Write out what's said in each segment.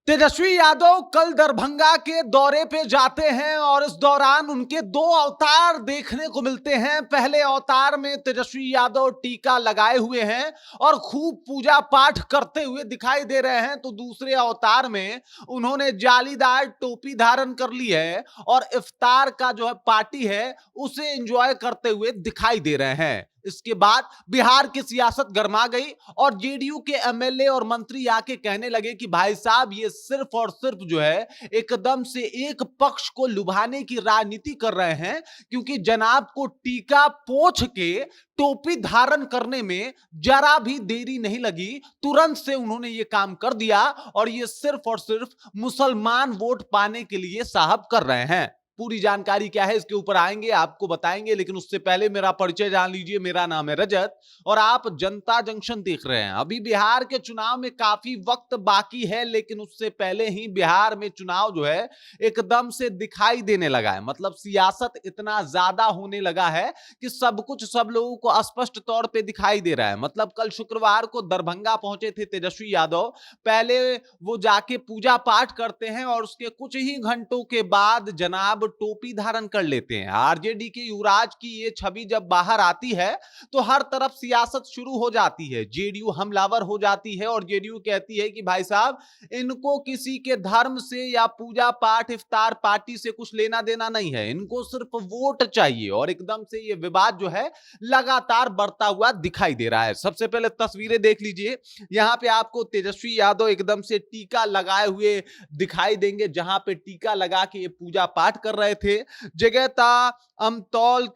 तेजस्वी यादव कल दरभंगा के दौरे पे जाते हैं और इस दौरान उनके दो अवतार देखने को मिलते हैं। पहले अवतार में तेजस्वी यादव टीका लगाए हुए हैं और खूब पूजा पाठ करते हुए दिखाई दे रहे हैं, तो दूसरे अवतार में उन्होंने जालीदार टोपी धारण कर ली है और इफ्तार का जो है पार्टी है उसे एंजॉय करते हुए दिखाई दे रहे हैं। इसके बाद बिहार की सियासत गर्मा गई और जेडीयू के एमएलए और मंत्री आके कहने लगे कि भाई साहब ये सिर्फ और सिर्फ जो है एकदम से एक पक्ष को लुभाने की राजनीति कर रहे हैं, क्योंकि जनाब को टीका पोंछ के टोपी धारण करने में जरा भी देरी नहीं लगी। तुरंत से उन्होंने ये काम कर दिया और ये सिर्फ और सिर्फ मुसलमान वोट पाने के लिए साहब कर रहे हैं। पूरी जानकारी क्या है इसके ऊपर आएंगे, आपको बताएंगे, लेकिन उससे पहले मेरा परिचय जान लीजिए। मेरा नाम है रजत और आप जनता जंक्शन देख रहे हैं। अभी बिहार के चुनाव में काफी वक्त बाकी है, लेकिन उससे पहले ही बिहार में चुनाव जो है एकदम से दिखाई देने लगा है। मतलब सियासत इतना ज्यादा होने लगा है कि सब कुछ सब लोगों को स्पष्ट तौर पे दिखाई दे रहा है। मतलब कल शुक्रवार को दरभंगा पहुंचे थे तेजस्वी यादव। पहले वो जाके पूजा पाठ करते हैं और उसके कुछ ही घंटों के बाद जनाब टोपी धारण कर लेते हैं। आरजेडी के युवराज की ये छवि जब बाहर आती है तो हर तरफ सियासत शुरू हो जाती है। जेडीयू हमलावर हो जाती है और जेडीयू कहती है कि भाई साहब इनको किसी के धर्म से या पूजा पाठ इफ्तार पार्टी से कुछ लेना देना नहीं है, इनको सिर्फ वोट चाहिए। और एकदम से ये विवाद जो है लगातार बढ़ता हुआ दिखाई दे रहा है। सबसे पहले तस्वीरें देख लीजिए। यहां पे आपको तेजस्वी यादव एकदम से टीका लगाए हुए दिखाई देंगे, जहां पे टीका लगा के ये पूजा पाठ कर रहे थे। जगह था अमतौल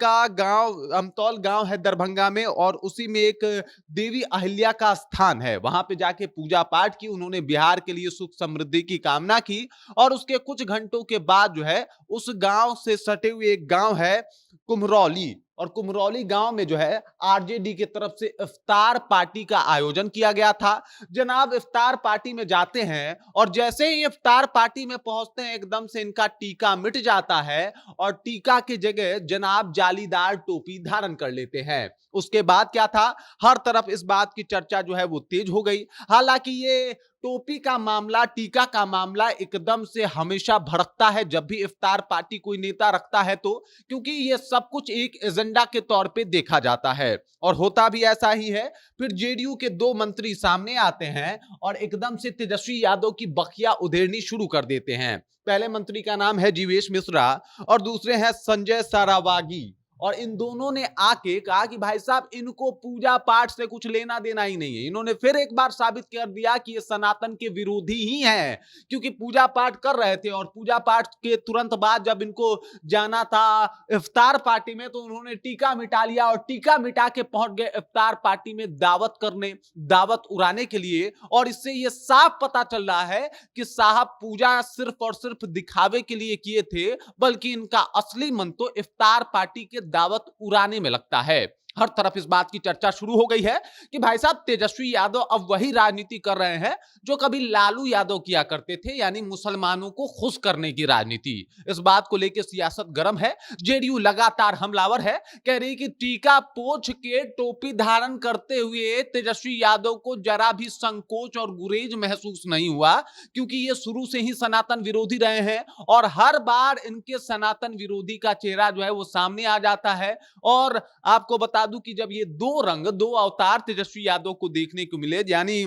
गांव है दरभंगा में और उसी में एक देवी अहिल्या का स्थान है। वहां पे जाके पूजा पाठ की उन्होंने, बिहार के लिए सुख समृद्धि की कामना की और उसके कुछ घंटों के बाद जो है उस गांव से सटे हुए एक गांव है कुम्हरौली, और कुम्हरौली गांव में जो है आरजेडी की तरफ से इफ्तार पार्टी का आयोजन किया गया था। जनाब इफ्तार पार्टी में जाते हैं और जैसे ही इफ्तार पार्टी में पहुंचते हैं एकदम से इनका टीका मिट जाता है और टीका की जगह जनाब जालीदार टोपी धारण कर लेते हैं। उसके बाद क्या था, हर तरफ इस बात की चर्चा जो है वो तेज हो गई। हालांकि ये टोपी का मामला, टीका का मामला एकदम से हमेशा भड़कता है जब भी इफ्तार पार्टी कोई नेता रखता है, तो क्योंकि ये सब कुछ एक एजेंडा के तौर पे देखा जाता है और होता भी ऐसा ही है। फिर जेडीयू के दो मंत्री सामने आते हैं और एकदम से तेजस्वी यादव की बखिया उधेड़नी शुरू कर देते हैं। पहले मंत्री का नाम है जीवेश मिश्रा और दूसरे हैं संजय सरावागी, और इन दोनों ने आके कहा कि भाई साहब इनको पूजा पाठ से कुछ लेना देना ही नहीं है। इन्होंने फिर एक बार साबित कर दिया कि ये सनातन के विरोधी ही हैं, क्योंकि पूजा पाठ कर रहे थे और पूजा पाठ के तुरंत बाद जब इनको जाना था इफ्तार पार्टी में तो उन्होंने टीका मिटा लिया और टीका मिटा के पहुंच गए इफ्तार पार्टी में दावत करने, दावत उड़ाने के लिए। और इससे ये साफ पता चल रहा है कि साहब पूजा सिर्फ और सिर्फ दिखावे के लिए किए थे, बल्कि इनका असली मन तो इफ्तार पार्टी के दावत उड़ाने में लगता है। हर तरफ इस बात की चर्चा शुरू हो गई है कि भाई साहब तेजस्वी यादव अब वही राजनीति कर रहे हैं जो कभी लालू यादव किया करते थे, यानी मुसलमानों को खुश करने की राजनीति। इस बात को लेकर सियासत गर्म है। जेडीयू लगातार हमलावर है, कह रही कि टीका पोंछ के टोपी धारण करते हुए तेजस्वी यादव को जरा भी संकोच और गुरेज महसूस नहीं हुआ, क्योंकि ये शुरू से ही सनातन विरोधी रहे हैं और हर बार इनके सनातन विरोधी का चेहरा जो है वो सामने आ जाता है। और आपको बता दूं कि जब ये दो रंग, दो अवतार तेजस्वी यादव को देखने को मिले, यानी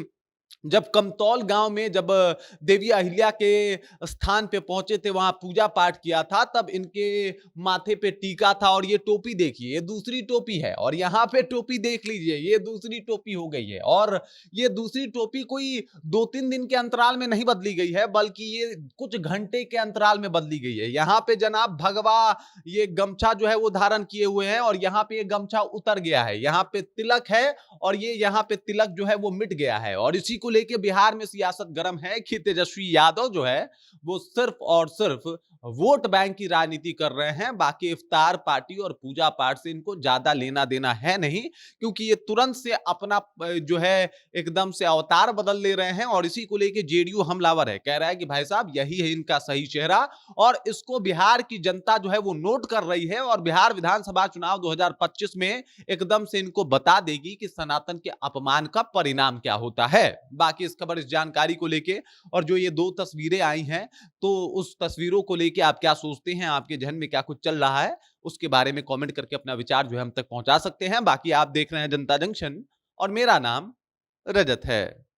जब कमतौल गांव में जब देवी अहिल्या के स्थान पे पहुंचे थे, वहां पूजा पाठ किया था, तब इनके माथे पे टीका था और ये टोपी देखिए, ये दूसरी टोपी है। और यहाँ पे टोपी देख लीजिए, ये दूसरी टोपी हो गई है और ये दूसरी टोपी कोई 2-3 दिन के अंतराल में नहीं बदली गई है, बल्कि ये कुछ घंटे के अंतराल में बदली गई है। यहाँ पे जनाब भगवा ये गमछा जो है वो धारण किए हुए हैं और यहाँ पे ये गमछा उतर गया है, यहाँ पे तिलक है और ये यहाँ पे तिलक जो है वो मिट गया है। और इसी को लेके बिहार में सियासत गर्म है कि तेजस्वी यादव जो है वो सिर्फ और सिर्फ वोट बैंक की राजनीति कर रहे हैं। बाकी इफ्तार पार्टी और पूजा पाठ से इनको ज्यादा लेना देना है नहीं, क्योंकि ये तुरंत से अपना जो है एकदम से अवतार बदल ले रहे हैं। और इसी को लेके जेडीयू हमलावर है, कह रहा है कि भाई साहब यही है इनका सही चेहरा और इसको बिहार की जनता जो है वो नोट कर रही है और बिहार विधानसभा चुनाव 2025 में एकदम से इनको बता देगी कि सनातन के अपमान का परिणाम क्या होता है। बाकी इस खबर, इस जानकारी को लेके और जो ये 2 तस्वीरें आई हैं, तो उस तस्वीरों को लेके आप क्या सोचते हैं? आपके ज़हन में क्या कुछ चल रहा है? उसके बारे में कमेंट करके अपना विचार जो है हम तक पहुँचा सकते हैं। बाकी आप देख रहे हैं जनता जंक्शन और मेरा नाम रजत है।